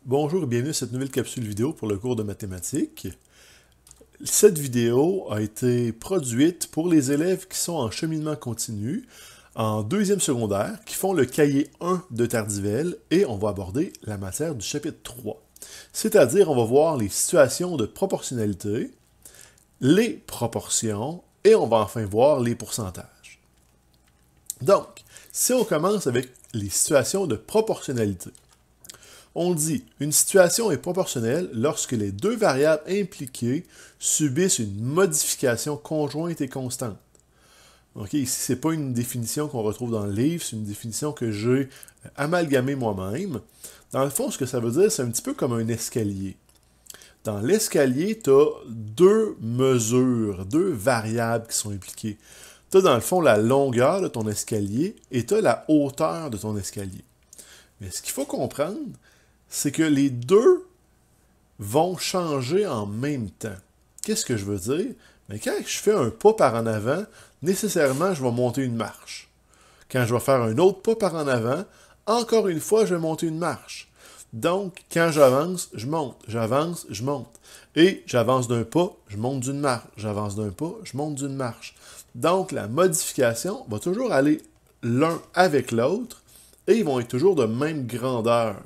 Bonjour et bienvenue à cette nouvelle capsule vidéo pour le cours de mathématiques. Cette vidéo a été produite pour les élèves qui sont en cheminement continu, en deuxième secondaire, qui font le cahier 1 de Tardivelle et on va aborder la matière du chapitre 3. C'est-à-dire, on va voir les situations de proportionnalité, les proportions et on va enfin voir les pourcentages. Donc, si on commence avec les situations de proportionnalité, on dit une situation est proportionnelle lorsque les deux variables impliquées subissent une modification conjointe et constante. Okay, ici, ce n'est pas une définition qu'on retrouve dans le livre, c'est une définition que j'ai amalgamée moi-même. Dans le fond, ce que ça veut dire, c'est un petit peu comme un escalier. Dans l'escalier, tu as deux mesures, deux variables qui sont impliquées. Tu as dans le fond la longueur de ton escalier et tu as la hauteur de ton escalier. Mais ce qu'il faut comprendre, c'est que les deux vont changer en même temps. Qu'est-ce que je veux dire? Mais quand je fais un pas par en avant, nécessairement, je vais monter une marche. Quand je vais faire un autre pas par en avant, encore une fois, je vais monter une marche. Donc, quand j'avance, je monte. J'avance, je monte. Et j'avance d'un pas, je monte d'une marche. J'avance d'un pas, je monte d'une marche. Donc, la modification va toujours aller l'un avec l'autre et ils vont être toujours de même grandeur.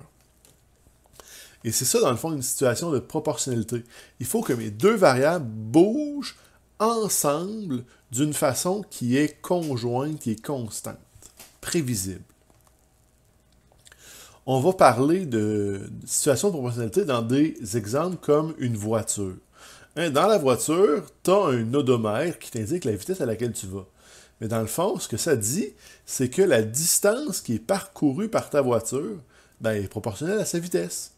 Et c'est ça, dans le fond, une situation de proportionnalité. Il faut que mes deux variables bougent ensemble d'une façon qui est conjointe, qui est constante, prévisible. On va parler de situation de proportionnalité dans des exemples comme une voiture. Dans la voiture, tu as un odomètre qui t'indique la vitesse à laquelle tu vas. Mais dans le fond, ce que ça dit, c'est que la distance qui est parcourue par ta voiture est proportionnelle à sa vitesse.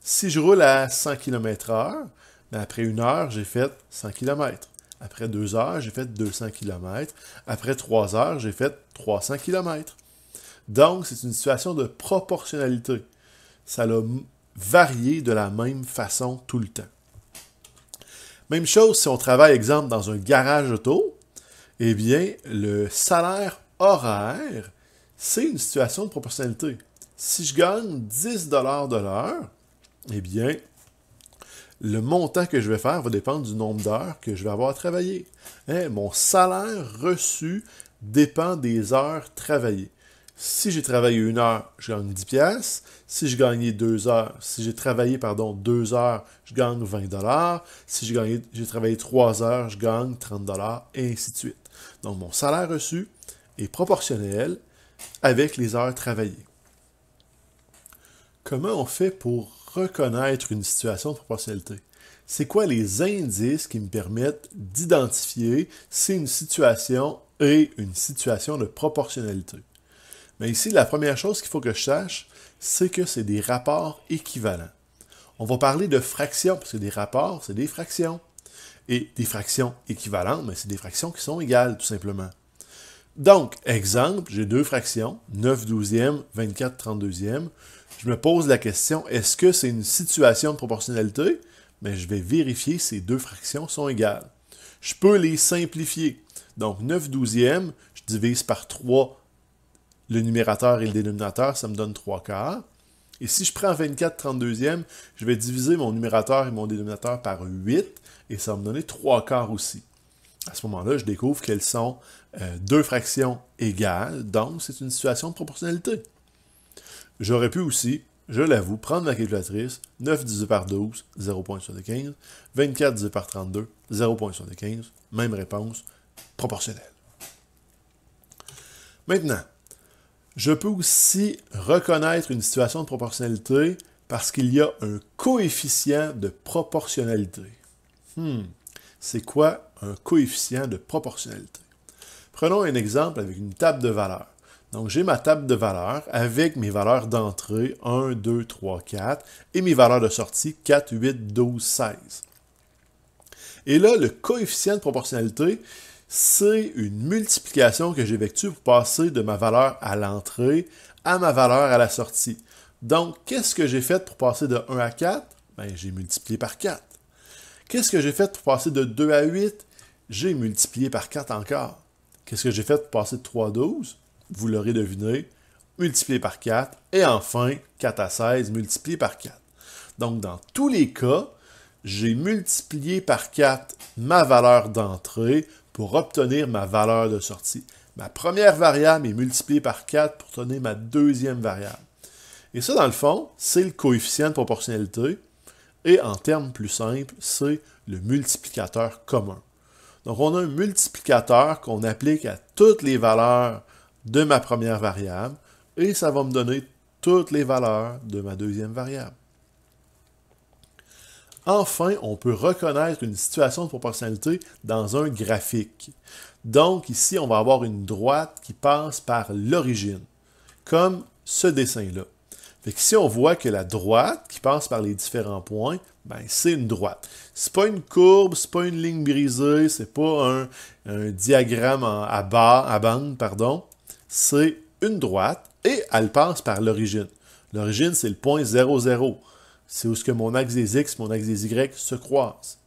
Si je roule à 100 km/h, après 1 heure, j'ai fait 100 km. Après 2 heures, j'ai fait 200 km. Après 3 heures, j'ai fait 300 km. Donc, c'est une situation de proportionnalité. Ça a varié de la même façon tout le temps. Même chose si on travaille, exemple, dans un garage auto, eh bien, le salaire horaire, c'est une situation de proportionnalité. Si je gagne 10 $ de l'heure, eh bien, le montant que je vais faire va dépendre du nombre d'heures que je vais avoir à travailler. Mon salaire reçu dépend des heures travaillées. Si j'ai travaillé 1 heure, je gagne 10 pièces. Si je gagnais 2 heures, si j'ai travaillé 2 heures, je gagne 20 $. Si j'ai travaillé 3 heures, je gagne 30 $, et ainsi de suite. Donc, mon salaire reçu est proportionnel avec les heures travaillées. Comment on fait pour reconnaître une situation de proportionnalité? C'est quoi les indices qui me permettent d'identifier si une situation est une situation de proportionnalité? Mais ici, la première chose qu'il faut que je sache, c'est que c'est des rapports équivalents. On va parler de fractions, parce que des rapports, c'est des fractions. Et des fractions équivalentes, mais c'est des fractions qui sont égales, tout simplement. Donc, exemple, j'ai deux fractions, 9/12e, 24/32e. Je me pose la question, est-ce que c'est une situation de proportionnalité? Mais je vais vérifier si ces deux fractions sont égales. Je peux les simplifier. Donc, 9/12e, je divise par 3 le numérateur et le dénominateur, ça me donne 3/4. Et si je prends 24/32e, je vais diviser mon numérateur et mon dénominateur par 8, et ça va me donner 3/4 aussi. À ce moment-là, je découvre qu'elles sont deux fractions égales, donc c'est une situation de proportionnalité. J'aurais pu aussi, je l'avoue, prendre ma calculatrice, 9 divisé par 12, 0,75, 24 divisé par 32, 0,75, même réponse, proportionnelle. Maintenant, je peux aussi reconnaître une situation de proportionnalité parce qu'il y a un coefficient de proportionnalité. C'est quoi un coefficient de proportionnalité? Prenons un exemple avec une table de valeurs. Donc, j'ai ma table de valeurs avec mes valeurs d'entrée 1, 2, 3, 4 et mes valeurs de sortie 4, 8, 12, 16. Et là, le coefficient de proportionnalité, c'est une multiplication que j'effectue pour passer de ma valeur à l'entrée à ma valeur à la sortie. Donc, qu'est-ce que j'ai fait pour passer de 1 à 4? J'ai multiplié par 4. Qu'est-ce que j'ai fait pour passer de 2 à 8? J'ai multiplié par 4 encore. Qu'est-ce que j'ai fait pour passer de 3 à 12? Vous l'aurez deviné, multiplié par 4, et enfin 4 à 16 multiplié par 4. Donc, dans tous les cas, j'ai multiplié par 4 ma valeur d'entrée pour obtenir ma valeur de sortie. Ma première variable est multipliée par 4 pour donner ma deuxième variable. Et ça, dans le fond, c'est le coefficient de proportionnalité. Et en termes plus simples, c'est le multiplicateur commun. Donc, on a un multiplicateur qu'on applique à toutes les valeurs de ma première variable et ça va me donner toutes les valeurs de ma deuxième variable. Enfin, on peut reconnaître une situation de proportionnalité dans un graphique. Donc, ici, on va avoir une droite qui passe par l'origine, comme ce dessin-là. Fait que si on voit que la droite qui passe par les différents points, ben c'est une droite. C'est pas une courbe, c'est pas une ligne brisée, c'est pas un diagramme à bande, pardon. C'est une droite et elle passe par l'origine. L'origine, c'est le point 0, 0. C'est où ce que mon axe des X et mon axe des Y se croisent.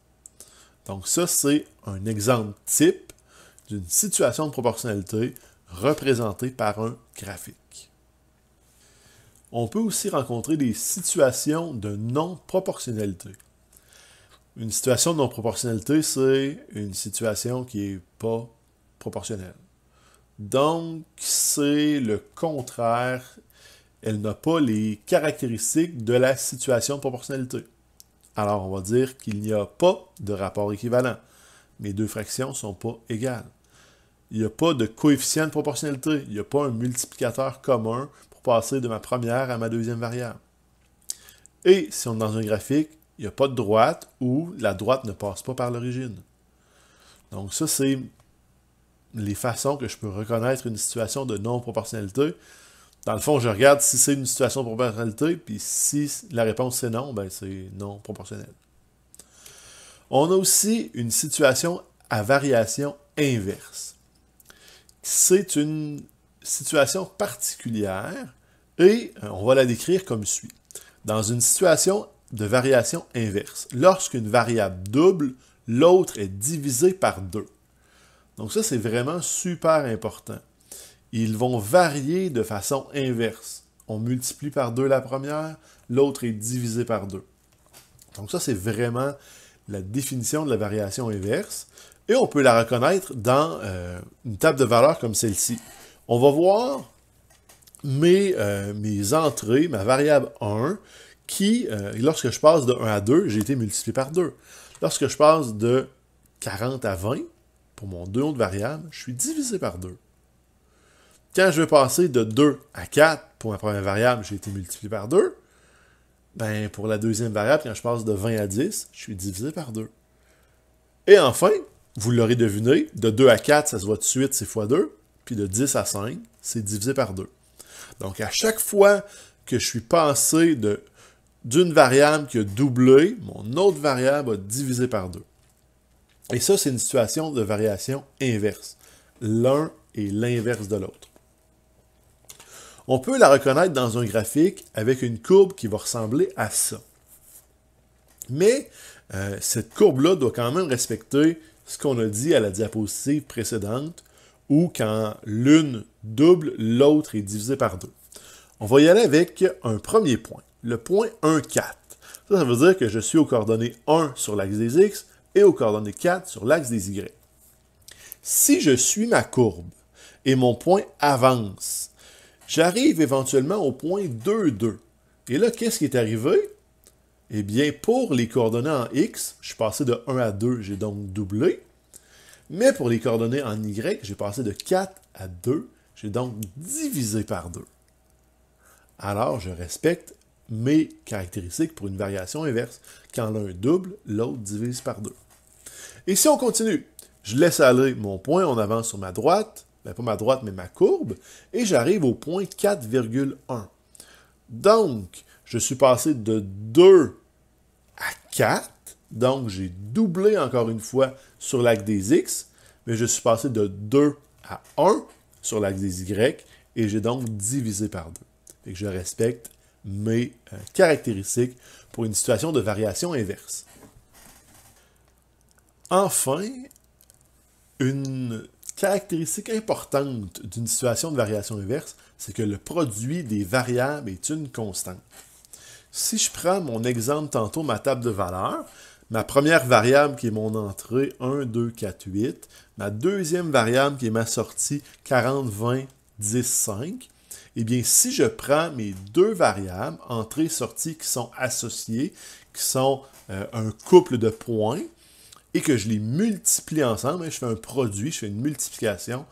Donc ça, c'est un exemple type d'une situation de proportionnalité représentée par un graphique. On peut aussi rencontrer des situations de non-proportionnalité. Une situation de non-proportionnalité, c'est une situation qui n'est pas proportionnelle. Donc, c'est le contraire. Elle n'a pas les caractéristiques de la situation de proportionnalité. Alors, on va dire qu'il n'y a pas de rapport équivalent. Mes deux fractions ne sont pas égales. Il n'y a pas de coefficient de proportionnalité. Il n'y a pas un multiplicateur commun pour passer de ma première à ma deuxième variable. Et si on est dans un graphique, il n'y a pas de droite ou la droite ne passe pas par l'origine. Donc ça, c'est les façons que je peux reconnaître une situation de non-proportionnalité. Dans le fond, je regarde si c'est une situation de proportionnalité, puis si la réponse c'est non, ben c'est non proportionnel. On a aussi une situation à variation inverse. C'est une situation particulière et on va la décrire comme suit. Dans une situation de variation inverse, lorsqu'une variable double, l'autre est divisée par 2. Donc ça, c'est vraiment super important. Ils vont varier de façon inverse. On multiplie par 2 la première, l'autre est divisé par 2. Donc ça, c'est vraiment la définition de la variation inverse. Et on peut la reconnaître dans une table de valeurs comme celle-ci. On va voir mes entrées, ma variable 1, qui, lorsque je passe de 1 à 2, j'ai été multiplié par 2. Lorsque je passe de 40 à 20, pour mon deux autres variables, je suis divisé par 2. Quand je vais passer de 2 à 4, pour ma première variable, j'ai été multiplié par 2. Ben, pour la deuxième variable, quand je passe de 20 à 10, je suis divisé par 2. Et enfin, vous l'aurez deviné, de 2 à 4, ça se voit tout de suite, c'est fois 2. Puis de 10 à 5, c'est divisé par 2. Donc, à chaque fois que je suis passé d'une variable qui a doublé, mon autre variable a divisé par 2. Et ça, c'est une situation de variation inverse. L'un est l'inverse de l'autre. On peut la reconnaître dans un graphique avec une courbe qui va ressembler à ça. Mais cette courbe-là doit quand même respecter ce qu'on a dit à la diapositive précédente, où quand l'une double, l'autre est divisé par 2. On va y aller avec un premier point, le point 1, 4. Ça veut dire que je suis aux coordonnées 1 sur l'axe des X et aux coordonnées 4 sur l'axe des Y. Si je suis ma courbe et mon point avance, j'arrive éventuellement au point 2, 2. Et là, qu'est-ce qui est arrivé? Eh bien, pour les coordonnées en X, je suis passé de 1 à 2, j'ai donc doublé. Mais pour les coordonnées en Y, j'ai passé de 4 à 2, j'ai donc divisé par 2. Alors, je respecte mes caractéristiques pour une variation inverse. Quand l'un double, l'autre divise par 2. Et si on continue, je laisse aller mon point, on avance sur ma droite, ben pas ma droite, mais ma courbe, et j'arrive au point 4,1. Donc, je suis passé de 2 à 4, donc j'ai doublé encore une fois sur l'axe des X, mais je suis passé de 2 à 1 sur l'axe des Y, et j'ai donc divisé par 2. Et que je respecte mes caractéristiques pour une situation de variation inverse. Enfin, une caractéristique importante d'une situation de variation inverse, c'est que le produit des variables est une constante. Si je prends mon exemple tantôt, ma table de valeurs, ma première variable qui est mon entrée, 1, 2, 4, 8, ma deuxième variable qui est ma sortie, 40, 20, 10, 5, eh bien, si je prends mes deux variables, entrée, sortie, qui sont associées, qui sont un couple de points, et que je les multiplie ensemble, je fais un produit, je fais une multiplication,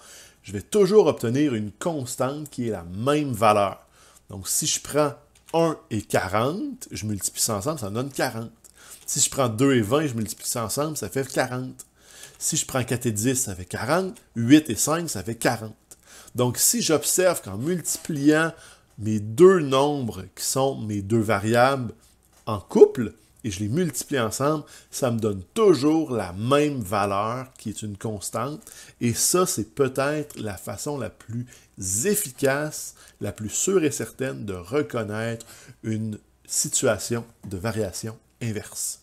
je vais toujours obtenir une constante qui est la même valeur. Donc, si je prends 1 et 40, je multiplie ça ensemble, ça donne 40. Si je prends 2 et 20, je multiplie ça ensemble, ça fait 40. Si je prends 4 et 10, ça fait 40. 8 et 5, ça fait 40. Donc, si j'observe qu'en multipliant mes deux nombres, qui sont mes deux variables, en couple, et je les multiplie ensemble, ça me donne toujours la même valeur, qui est une constante. Et ça, c'est peut-être la façon la plus efficace, la plus sûre et certaine de reconnaître une situation de variation inverse.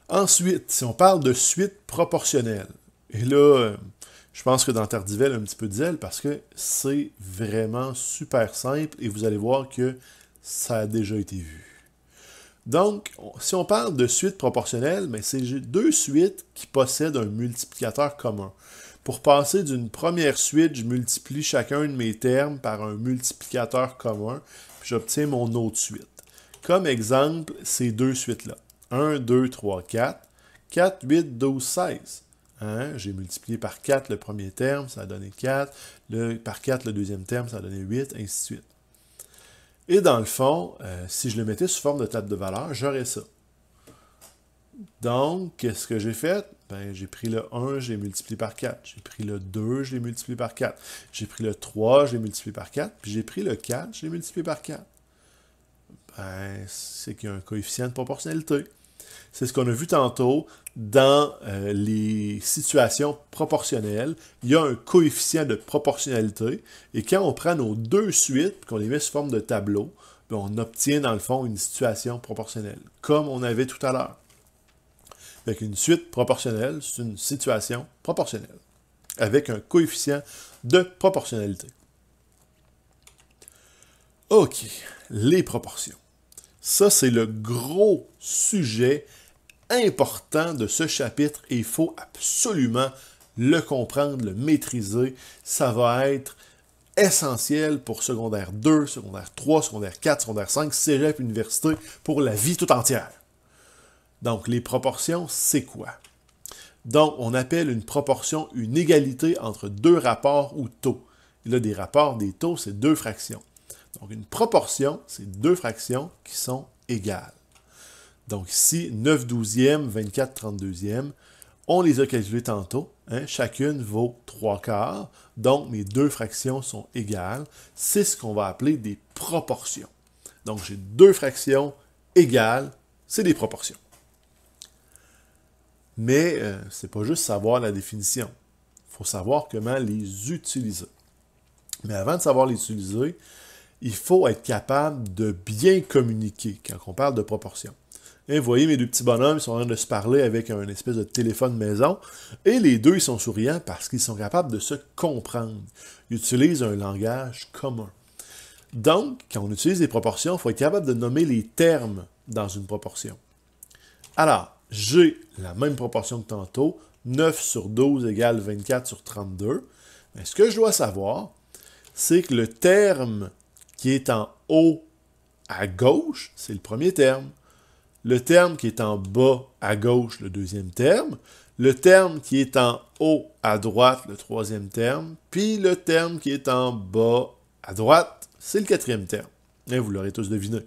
Ensuite, si on parle de suite proportionnelle, et là, je pense que dans Tardivelle, un petit peu de zèle, parce que c'est vraiment super simple, et vous allez voir que ça a déjà été vu. Donc, si on parle de suite proportionnelle, c'est deux suites qui possèdent un multiplicateur commun. Pour passer d'une première suite, je multiplie chacun de mes termes par un multiplicateur commun, puis j'obtiens mon autre suite. Comme exemple, ces deux suites-là. 1, 2, 3, 4. 4, 8, 12, 16. Hein? J'ai multiplié par 4 le premier terme, ça a donné 4. Par 4 le deuxième terme, ça a donné 8, ainsi de suite. Et dans le fond, si je le mettais sous forme de table de valeurs, j'aurais ça. Donc, qu'est-ce que j'ai fait? J'ai pris le 1, je l'ai multiplié par 4. J'ai pris le 2, je l'ai multiplié par 4. J'ai pris le 3, je l'ai multiplié par 4. Puis j'ai pris le 4, je l'ai multiplié par 4. C'est qu'il y a un coefficient de proportionnalité. C'est ce qu'on a vu tantôt dans les situations proportionnelles. Il y a un coefficient de proportionnalité. Et quand on prend nos deux suites, qu'on les met sous forme de tableau, on obtient dans le fond une situation proportionnelle, comme on avait tout à l'heure. Avec une suite proportionnelle, c'est une situation proportionnelle, avec un coefficient de proportionnalité. OK, les proportions. Ça, c'est le gros sujet important de ce chapitre et il faut absolument le comprendre, le maîtriser. Ça va être essentiel pour secondaire 2, secondaire 3, secondaire 4, secondaire 5, cégep, université, pour la vie tout entière. Donc, les proportions, c'est quoi? Donc, on appelle une proportion une égalité entre deux rapports ou taux. Et là, des rapports, des taux, c'est deux fractions. Donc, une proportion, c'est deux fractions qui sont égales. Donc, ici, 9 douzièmes, 24 32e, on les a calculés tantôt. Hein, chacune vaut 3 quarts. Donc, mes deux fractions sont égales. C'est ce qu'on va appeler des proportions. Donc, j'ai deux fractions égales, c'est des proportions. Mais ce n'est pas juste savoir la définition. Il faut savoir comment les utiliser. Mais avant de savoir les utiliser, il faut être capable de bien communiquer quand on parle de proportions. Et vous voyez, mes deux petits bonhommes, ils sont en train de se parler avec un espèce de téléphone maison. Et les deux, ils sont souriants parce qu'ils sont capables de se comprendre. Ils utilisent un langage commun. Donc, quand on utilise des proportions, il faut être capable de nommer les termes dans une proportion. Alors, j'ai la même proportion que tantôt. 9 sur 12 égale 24 sur 32. Mais ce que je dois savoir, c'est que le terme qui est en haut à gauche, c'est le premier terme. Le terme qui est en bas à gauche, le deuxième terme. Le terme qui est en haut à droite, le troisième terme. Puis le terme qui est en bas à droite, c'est le quatrième terme. Et vous l'aurez tous deviné.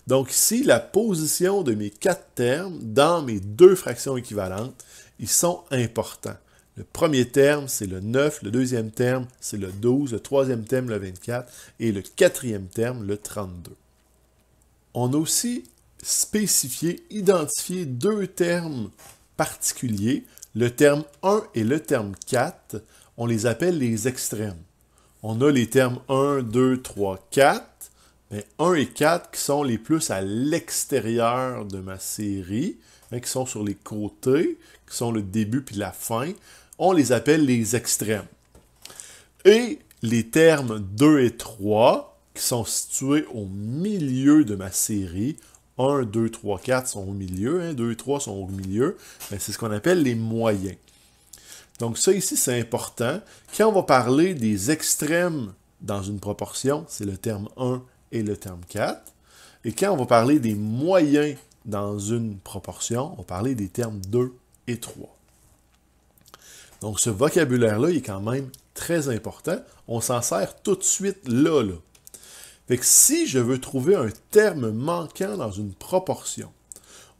Donc ici, la position de mes quatre termes dans mes deux fractions équivalentes, ils sont importants. Le premier terme, c'est le 9, le deuxième terme, c'est le 12, le troisième terme, le 24, et le quatrième terme, le 32. On a aussi spécifié, identifié deux termes particuliers, le terme 1 et le terme 4, on les appelle les extrêmes. On a les termes 1, 2, 3, 4, mais 1 et 4 qui sont les plus à l'extérieur de ma série, hein, qui sont sur les côtés, qui sont le début puis la fin. on les appelle les extrêmes. Et les termes 2 et 3, qui sont situés au milieu de ma série, 1, 2, 3, 4 sont au milieu, 2 et 3 sont au milieu, c'est ce qu'on appelle les moyens. Donc ça ici, c'est important. Quand on va parler des extrêmes dans une proportion, c'est le terme 1 et le terme 4. Et quand on va parler des moyens dans une proportion, on va parler des termes 2 et 3. Donc ce vocabulaire-là, il est quand même très important. On s'en sert tout de suite là. Fait que si je veux trouver un terme manquant dans une proportion,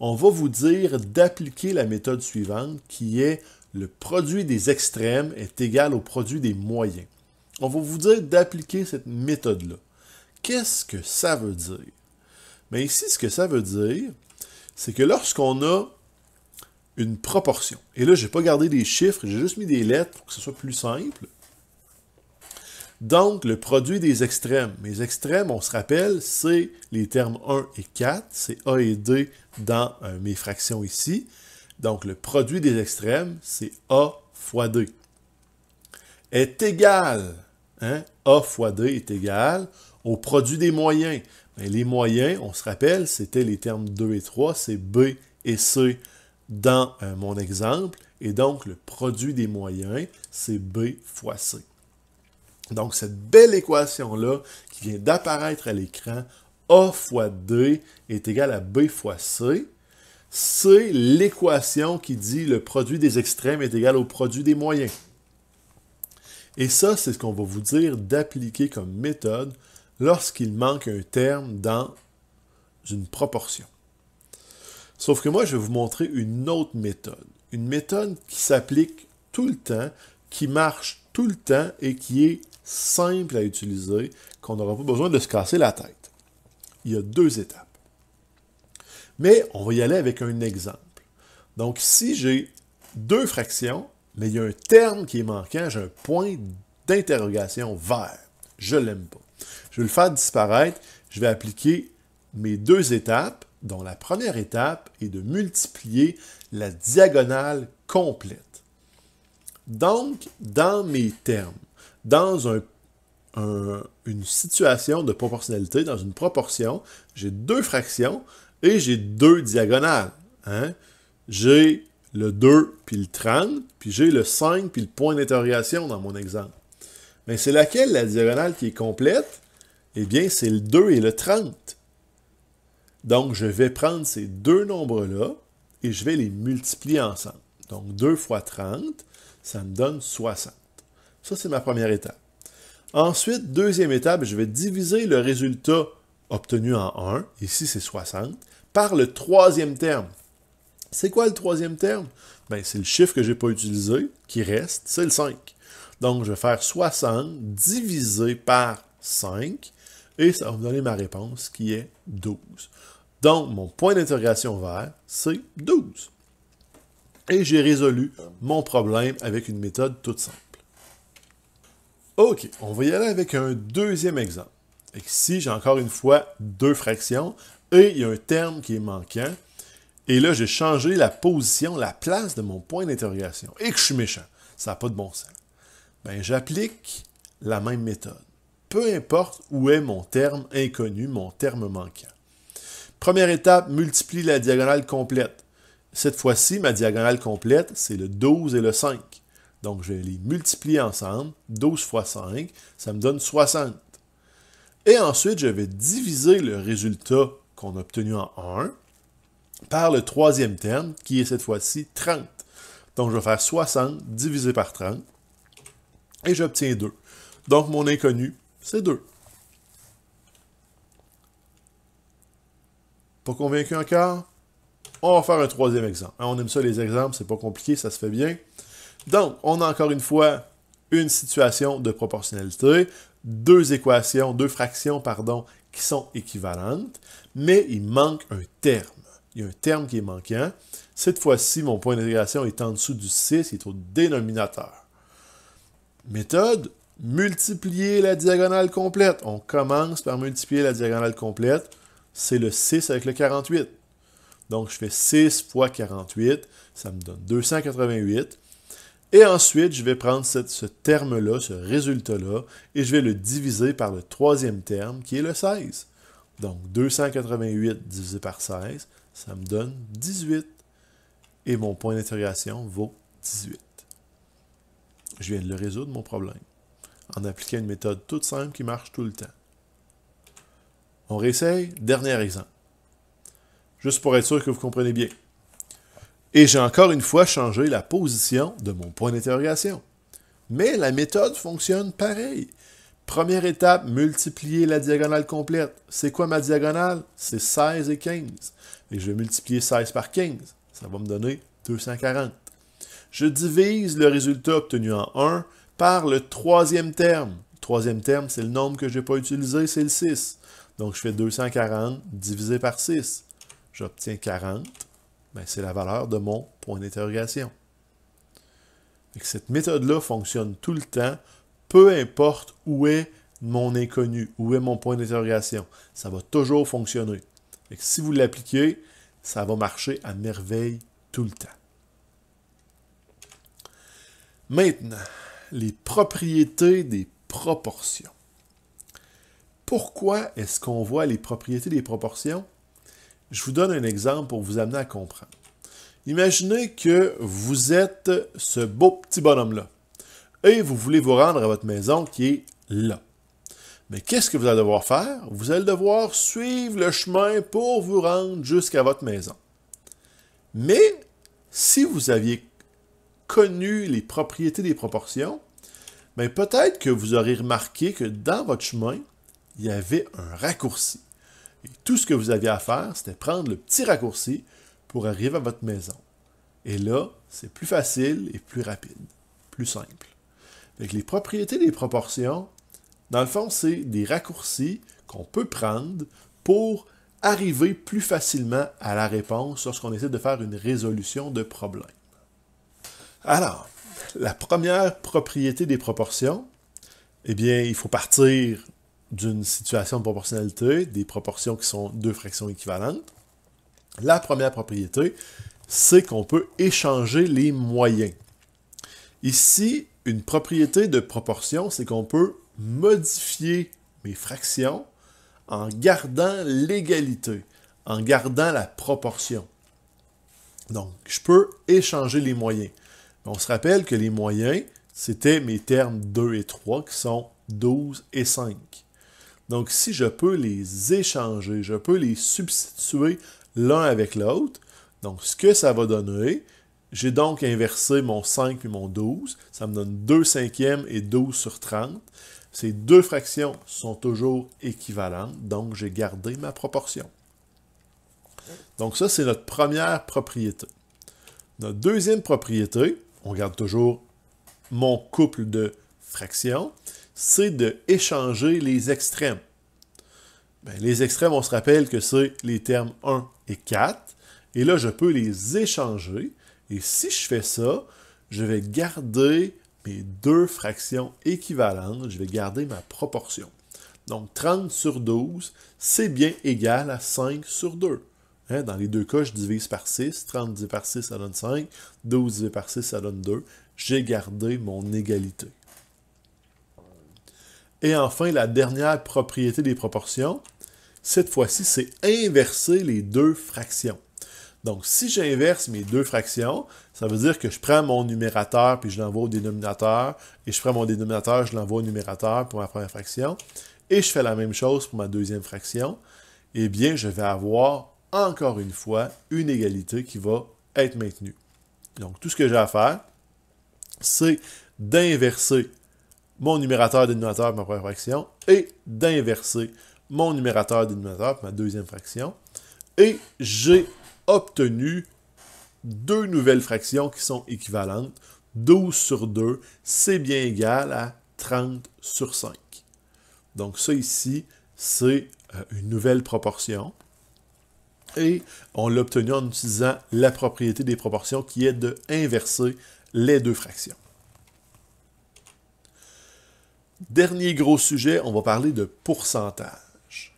on va vous dire d'appliquer la méthode suivante qui est le produit des extrêmes est égal au produit des moyens. On va vous dire d'appliquer cette méthode-là. Qu'est-ce que ça veut dire? Mais ici, ce que ça veut dire, c'est que lorsqu'on a une proportion, et là, je n'ai pas gardé des chiffres, j'ai juste mis des lettres pour que ce soit plus simple. Donc, le produit des extrêmes. Mes extrêmes, on se rappelle, c'est les termes 1 et 4, c'est A et D dans mes fractions ici. Donc, le produit des extrêmes, c'est A fois D. Est égal, A fois D est égal au produit des moyens. Mais les moyens, on se rappelle, c'était les termes 2 et 3, c'est B et C dans mon exemple. Et donc, le produit des moyens, c'est B fois C. Donc, cette belle équation-là, qui vient d'apparaître à l'écran, A fois D est égal à B fois C, c'est l'équation qui dit le produit des extrêmes est égal au produit des moyens. Et ça, c'est ce qu'on va vous dire d'appliquer comme méthode lorsqu'il manque un terme dans une proportion. Sauf que moi, je vais vous montrer une autre méthode. Une méthode qui s'applique tout le temps, qui marche tout le temps et qui est simple à utiliser, qu'on n'aura pas besoin de se casser la tête. Il y a 2 étapes. Mais on va y aller avec un exemple. Donc, si j'ai 2 fractions, mais il y a un terme qui est manquant, j'ai un point d'interrogation vert. Je ne l'aime pas. Je vais le faire disparaître. Je vais appliquer mes 2 étapes, dont la première étape est de multiplier la diagonale complète. Donc, dans mes termes, dans une situation de proportionnalité, dans une proportion, j'ai 2 fractions et j'ai 2 diagonales. J'ai le 2 puis le 30, puis j'ai le 5 puis le point d'interrogation dans mon exemple. Mais c'est laquelle la diagonale qui est complète? Eh bien, c'est le 2 et le 30. Donc, je vais prendre ces 2 nombres-là et je vais les multiplier ensemble. Donc, 2 fois 30, ça me donne 60. Ça, c'est ma première étape. Ensuite, deuxième étape, je vais diviser le résultat obtenu en 1, ici c'est 60, par le troisième terme. C'est quoi le troisième terme? C'est le chiffre que je n'ai pas utilisé, qui reste, c'est le 5. Donc, je vais faire 60 divisé par 5, et ça va me donner ma réponse, qui est 12. Donc, mon point d'interrogation vert, c'est 12. Et j'ai résolu mon problème avec une méthode toute simple. OK, on va y aller avec un deuxième exemple. Ici, j'ai encore une fois 2 fractions, et il y a un terme qui est manquant. Et là, j'ai changé la position, la place de mon point d'interrogation. Et que je suis méchant. Ça n'a pas de bon sens. J'applique la même méthode. Peu importe où est mon terme inconnu, mon terme manquant. Première étape, multiplie la diagonale complète. Cette fois-ci, ma diagonale complète, c'est le 12 et le 5. Donc, je vais les multiplier ensemble. 12 fois 5, ça me donne 60. Et ensuite, je vais diviser le résultat qu'on a obtenu en 1 par le troisième terme, qui est cette fois-ci 30. Donc, je vais faire 60 divisé par 30, et j'obtiens 2. Donc, mon inconnu, c'est 2. Pas convaincu encore? On va faire un troisième exemple. On aime ça, les exemples, c'est pas compliqué, ça se fait bien. Donc, on a encore une fois une situation de proportionnalité, 2 équations, 2 fractions, qui sont équivalentes, mais il manque un terme. Il y a un terme qui est manquant. Cette fois-ci, mon point d'intégration est en dessous du 6, il est au dénominateur. Méthode, multiplier la diagonale complète. On commence par multiplier la diagonale complète. C'est le 6 avec le 48. Donc, je fais 6 fois 48, ça me donne 288. Et ensuite, je vais prendre ce terme-là, ce résultat-là, et je vais le diviser par le troisième terme, qui est le 16. Donc, 288 divisé par 16, ça me donne 18. Et mon point d'interrogation vaut 18. Je viens de le résoudre, mon problème, en appliquant une méthode toute simple qui marche tout le temps. On réessaye. Dernier exemple. Juste pour être sûr que vous comprenez bien. Et j'ai encore une fois changé la position de mon point d'interrogation. Mais la méthode fonctionne pareil. Première étape, multiplier la diagonale complète. C'est quoi ma diagonale? C'est 16 et 15. Et je vais multiplier 16 par 15. Ça va me donner 240. Je divise le résultat obtenu en 1 par le troisième terme. Le troisième terme, c'est le nombre que je n'ai pas utilisé, c'est le 6. Donc, je fais 240 divisé par 6. J'obtiens 40. Ben, c'est la valeur de mon point d'interrogation. Cette méthode-là fonctionne tout le temps, peu importe où est mon inconnu, où est mon point d'interrogation. Ça va toujours fonctionner. Si vous l'appliquez, ça va marcher à merveille tout le temps. Maintenant, les propriétés des proportions. Pourquoi est-ce qu'on voit les propriétés des proportions? Je vous donne un exemple pour vous amener à comprendre. Imaginez que vous êtes ce beau petit bonhomme-là et vous voulez vous rendre à votre maison qui est là. Mais qu'est-ce que vous allez devoir faire? Vous allez devoir suivre le chemin pour vous rendre jusqu'à votre maison. Mais si vous aviez connu les propriétés des proportions, bien peut-être que vous aurez remarqué que dans votre chemin, il y avait un raccourci. Et tout ce que vous aviez à faire, c'était prendre le petit raccourci pour arriver à votre maison. Et là, c'est plus facile et plus rapide, plus simple. Donc, les propriétés des proportions, dans le fond, c'est des raccourcis qu'on peut prendre pour arriver plus facilement à la réponse lorsqu'on essaie de faire une résolution de problème. Alors, la première propriété des proportions, eh bien, il faut partir d'une situation de proportionnalité, des proportions qui sont deux fractions équivalentes. La première propriété, c'est qu'on peut échanger les moyens. Ici, une propriété de proportion, c'est qu'on peut modifier mes fractions en gardant l'égalité, en gardant la proportion. Donc, je peux échanger les moyens. On se rappelle que les moyens, c'était mes termes 2 et 3 qui sont 12 et 5. Donc, si je peux les échanger, je peux les substituer l'un avec l'autre, donc ce que ça va donner, j'ai donc inversé mon 5 et mon 12, ça me donne 2 cinquièmes et 12 sur 30. Ces deux fractions sont toujours équivalentes, donc j'ai gardé ma proportion. Donc ça, c'est notre première propriété. Notre deuxième propriété, on garde toujours mon couple de fractions, c'est d'échanger les extrêmes. Bien, les extrêmes, on se rappelle que c'est les termes 1 et 4, et là, je peux les échanger, et si je fais ça, je vais garder mes deux fractions équivalentes, je vais garder ma proportion. Donc, 30 sur 12, c'est bien égal à 5 sur 2. Hein, dans les deux cas, je divise par 6, 30 divisé par 6, ça donne 5, 12 divisé par 6, ça donne 2. J'ai gardé mon égalité. Et enfin, la dernière propriété des proportions, cette fois-ci, c'est inverser les deux fractions. Donc, si j'inverse mes deux fractions, ça veut dire que je prends mon numérateur puis je l'envoie au dénominateur, et je prends mon dénominateur, je l'envoie au numérateur pour ma première fraction, et je fais la même chose pour ma deuxième fraction, eh bien, je vais avoir, encore une fois, une égalité qui va être maintenue. Donc, tout ce que j'ai à faire, c'est d'inverser mon numérateur et dénominateur pour ma première fraction, et d'inverser mon numérateur et dénominateur pour ma deuxième fraction, et j'ai obtenu deux nouvelles fractions qui sont équivalentes. 12 sur 2, c'est bien égal à 30 sur 5. Donc ça ici, c'est une nouvelle proportion. Et on l'a obtenu en utilisant la propriété des proportions qui est d'inverser les deux fractions. Dernier gros sujet, on va parler de pourcentage.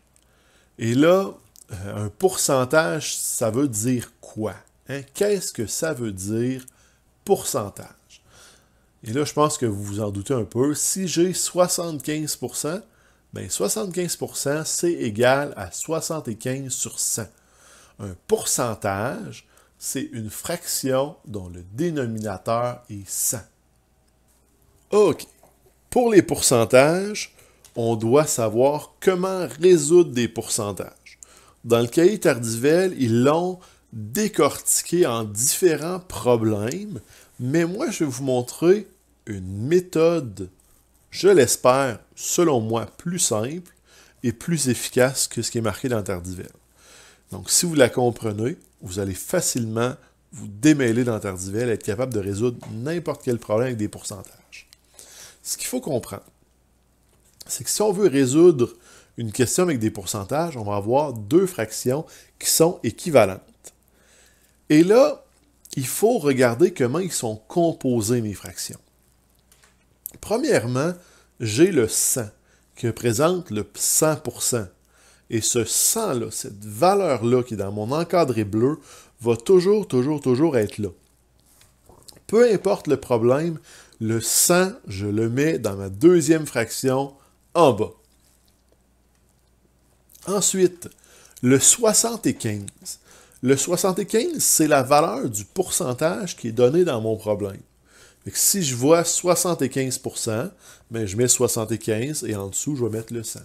Et là, un pourcentage, ça veut dire quoi? Hein? Qu'est-ce que ça veut dire, pourcentage? Et là, je pense que vous vous en doutez un peu. Si j'ai 75%, bien 75%, c'est égal à 75 sur 100. Un pourcentage, c'est une fraction dont le dénominateur est 100. OK. Pour les pourcentages, on doit savoir comment résoudre des pourcentages. Dans le cahier Tardivelle, ils l'ont décortiqué en différents problèmes, mais moi, je vais vous montrer une méthode, je l'espère, selon moi, plus simple et plus efficace que ce qui est marqué dans Tardivelle. Donc, si vous la comprenez, vous allez facilement vous démêler dans Tardivelle et être capable de résoudre n'importe quel problème avec des pourcentages. Ce qu'il faut comprendre, c'est que si on veut résoudre une question avec des pourcentages, on va avoir deux fractions qui sont équivalentes. Et là, il faut regarder comment ils sont composés, mes fractions. Premièrement, j'ai le 100, qui représente le 100%. Et ce 100-là, cette valeur-là qui est dans mon encadré bleu, va toujours être là. Peu importe le problème, le 100, je le mets dans ma deuxième fraction en bas. Ensuite, le 75. Le 75, c'est la valeur du pourcentage qui est donné dans mon problème. Fait que si je vois 75%, ben je mets 75 et en dessous, je vais mettre le 100.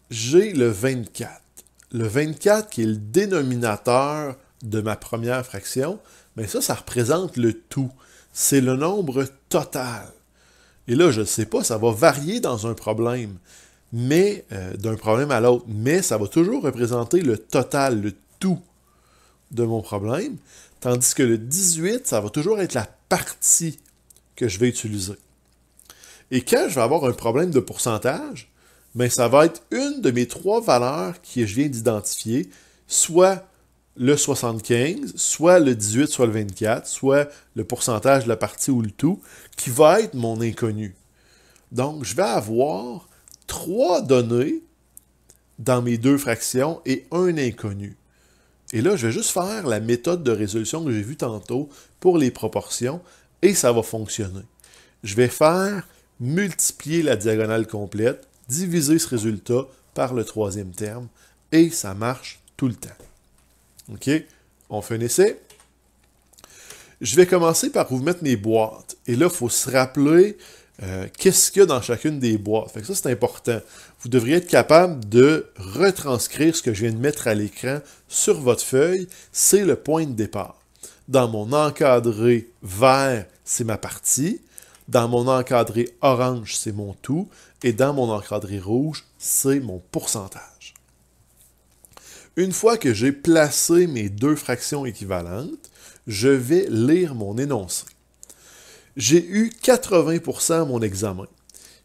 J'ai le 24. Le 24 qui est le dénominateur de ma première fraction, bien ça représente le tout. C'est le nombre total. Et là, je ne sais pas, ça va varier dans un problème, mais d'un problème à l'autre, mais ça va toujours représenter le total, le tout de mon problème, tandis que le 18, ça va toujours être la partie que je vais utiliser. Et quand je vais avoir un problème de pourcentage, bien, ça va être une de mes trois valeurs que je viens d'identifier, soit le 75, soit le 18, soit le 24, soit le pourcentage de la partie ou le tout, qui va être mon inconnu. Donc, je vais avoir trois données dans mes deux fractions et un inconnu. Et là, je vais juste faire la méthode de résolution que j'ai vue tantôt pour les proportions et ça va fonctionner. Je vais faire multiplier la diagonale complète, diviser ce résultat par le troisième terme et ça marche tout le temps. OK? On fait un essai. Je vais commencer par vous mettre mes boîtes. Et là, il faut se rappeler qu'est-ce qu'il y a dans chacune des boîtes. Fait que ça, c'est important. Vous devriez être capable de retranscrire ce que je viens de mettre à l'écran sur votre feuille. C'est le point de départ. Dans mon encadré vert, c'est ma partie. Dans mon encadré orange, c'est mon tout. Et dans mon encadré rouge, c'est mon pourcentage. Une fois que j'ai placé mes deux fractions équivalentes, je vais lire mon énoncé. J'ai eu 80% à mon examen.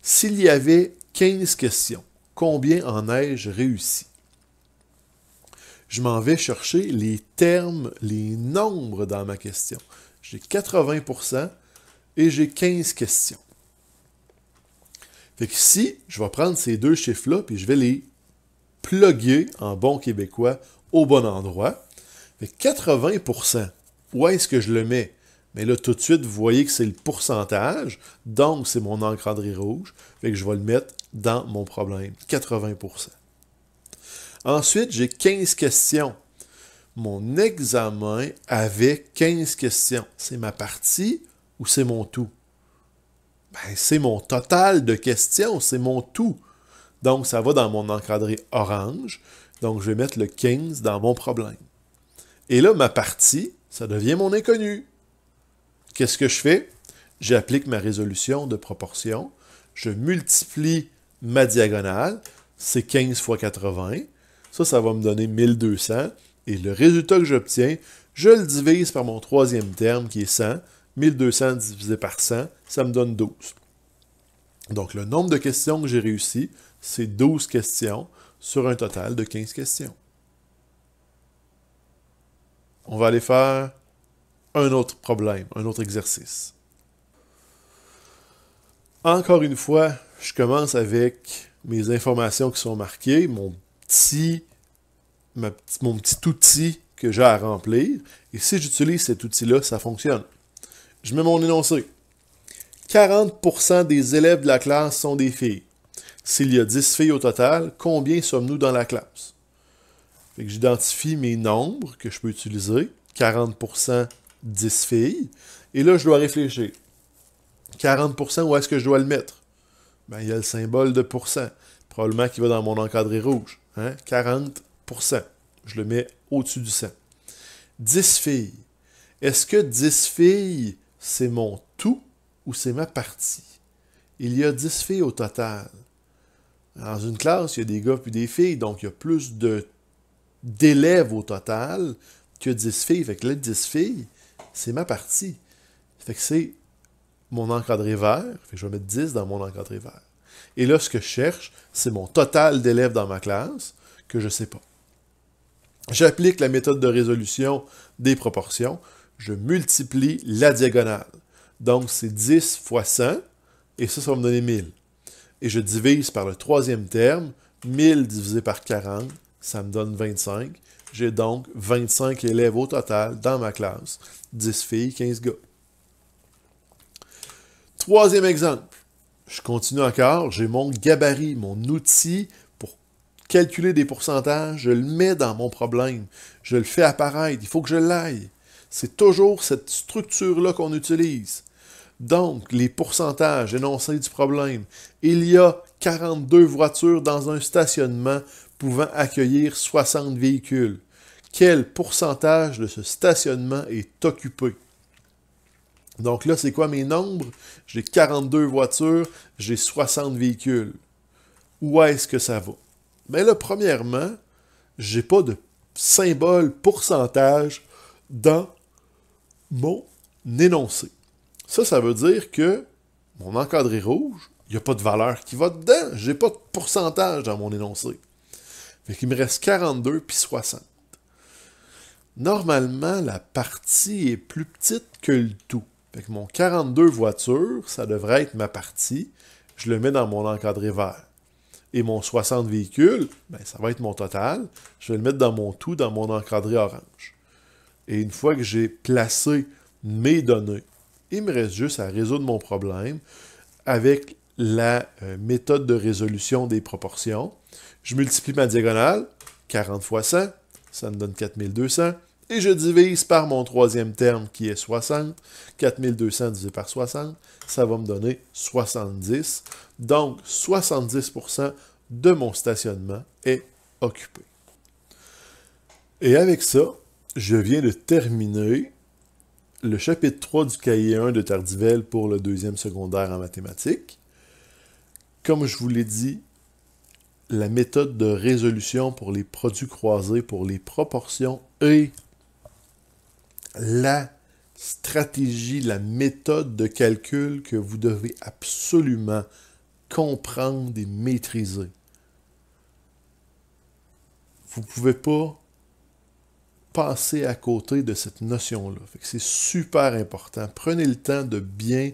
S'il y avait 15 questions, combien en ai-je réussi? Je m'en vais chercher les termes, les nombres dans ma question. J'ai 80% et j'ai 15 questions. Fait que ici, je vais prendre ces deux chiffres-là puis je vais les plugger en bon québécois au bon endroit. Fait que 80%, où est-ce que je le mets? Mais là, tout de suite, vous voyez que c'est le pourcentage, donc c'est mon encadré rouge. Fait que je vais le mettre dans mon problème, 80%. Ensuite, j'ai 15 questions. Mon examen avait 15 questions. C'est ma partie ou c'est mon tout? Ben, c'est mon total de questions, c'est mon tout. Donc, ça va dans mon encadré orange. Donc, je vais mettre le 15 dans mon problème. Et là, ma partie, ça devient mon inconnu. Qu'est-ce que je fais? J'applique ma résolution de proportion. Je multiplie ma diagonale. C'est 15 fois 80. Ça va me donner 1200. Et le résultat que j'obtiens, je le divise par mon troisième terme qui est 100. 1200 divisé par 100, ça me donne 12. Donc, le nombre de questions que j'ai réussi, c'est 12 questions sur un total de 15 questions. On va aller faire un autre problème, un autre exercice. Encore une fois, je commence avec mes informations qui sont marquées, mon petit outil que j'ai à remplir, et si j'utilise cet outil-là, ça fonctionne. Je mets mon énoncé. 40% des élèves de la classe sont des filles. S'il y a 10 filles au total, combien sommes-nous dans la classe? Fait que j'identifie mes nombres que je peux utiliser. 40%, 10 filles. Et là, je dois réfléchir. 40%, où est-ce que je dois le mettre? Ben, il y a le symbole de pourcent. Probablement qu'il va dans mon encadré rouge. Hein? 40%. Je le mets au-dessus du 100. 10 filles. Est-ce que 10 filles, c'est mon tout ou c'est ma partie? Il y a 10 filles au total. Dans une classe, il y a des gars puis des filles, donc il y a plus d'élèves au total que 10 filles. Fait que là, 10 filles, c'est ma partie. Fait que c'est mon encadré vert. Fait que je vais mettre 10 dans mon encadré vert. Et là, ce que je cherche, c'est mon total d'élèves dans ma classe que je ne sais pas. J'applique la méthode de résolution des proportions. Je multiplie la diagonale. Donc, c'est 10 fois 100, et ça va me donner 1000. Et je divise par le troisième terme, 1000 divisé par 40, ça me donne 25. J'ai donc 25 élèves au total dans ma classe, 10 filles, 15 gars. Troisième exemple. Je continue encore, j'ai mon gabarit, mon outil pour calculer des pourcentages, je le mets dans mon problème, je le fais apparaître, il faut que je l'aille. C'est toujours cette structure-là qu'on utilise. Donc, les pourcentages énoncés du problème. Il y a 42 voitures dans un stationnement pouvant accueillir 60 véhicules. Quel pourcentage de ce stationnement est occupé? Donc là, c'est quoi mes nombres? J'ai 42 voitures, j'ai 60 véhicules. Où est-ce que ça va? Bien là, premièrement, je n'ai pas de symbole pourcentage dans mon énoncé. Ça veut dire que mon encadré rouge, il n'y a pas de valeur qui va dedans. Je n'ai pas de pourcentage dans mon énoncé. Fait qu'il me reste 42 puis 60. Normalement, la partie est plus petite que le tout. Fait que mon 42 voitures, ça devrait être ma partie. Je le mets dans mon encadré vert. Et mon 60 véhicules, ben, ça va être mon total. Je vais le mettre dans mon tout, dans mon encadré orange. Et une fois que j'ai placé mes données, il me reste juste à résoudre mon problème avec la méthode de résolution des proportions. Je multiplie ma diagonale, 40 fois 100, ça me donne 4200. Et je divise par mon troisième terme qui est 60. 4200 divisé par 60, ça va me donner 70. Donc, 70% de mon stationnement est occupé. Et avec ça, je viens de terminer le chapitre 3 du cahier 1 de Tardivelle pour le deuxième secondaire en mathématiques. Comme je vous l'ai dit, la méthode de résolution pour les produits croisés, pour les proportions et la stratégie, la méthode de calcul que vous devez absolument comprendre et maîtriser. Vous ne pouvez pas passer à côté de cette notion-là. C'est super important. Prenez le temps de bien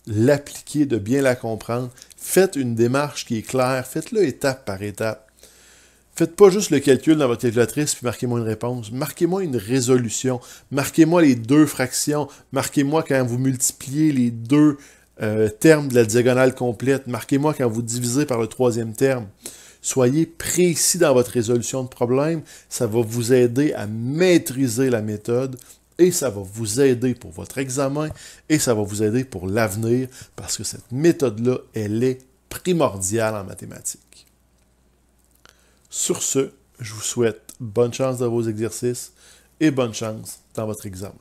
l'appliquer, de bien la comprendre. Faites une démarche qui est claire. Faites-le étape par étape. Faites pas juste le calcul dans votre calculatrice puis marquez-moi une réponse. Marquez-moi une résolution. Marquez-moi les deux fractions. Marquez-moi quand vous multipliez les deux termes de la diagonale complète. Marquez-moi quand vous divisez par le troisième terme. Soyez précis dans votre résolution de problème. Ça va vous aider à maîtriser la méthode et ça va vous aider pour votre examen et ça va vous aider pour l'avenir parce que cette méthode-là, elle est primordiale en mathématiques. Sur ce, je vous souhaite bonne chance dans vos exercices et bonne chance dans votre examen.